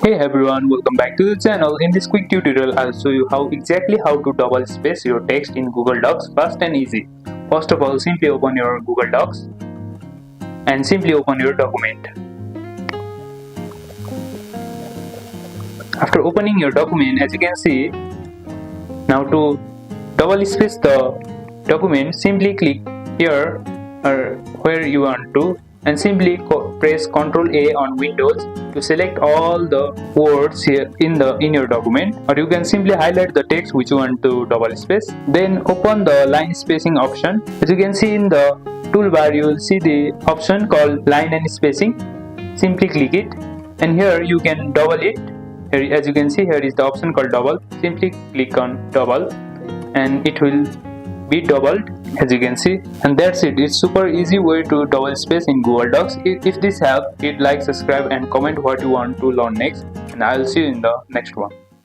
Hey everyone, welcome back to the channel. In this quick tutorial, I'll show you how to double space your text in Google Docs fast and easy. First of all, simply open your Google Docs and simply open your document. After opening your document, as you can see, now to double space the document, simply click here or where you want to and simply press Ctrl A on Windows to select all the words here in your document, or you can simply highlight the text which you want to double space. Then open the line spacing option. As you can see in the toolbar, you will see the option called line and spacing. Simply click it and here you can double it. Here, as you can see, here is the option called double. Simply click on double and it will be doubled, as you can see, and that's it. It's super easy way to double space in Google Docs. If this helped, hit like, subscribe and comment what you want to learn next, and I'll see you in the next one.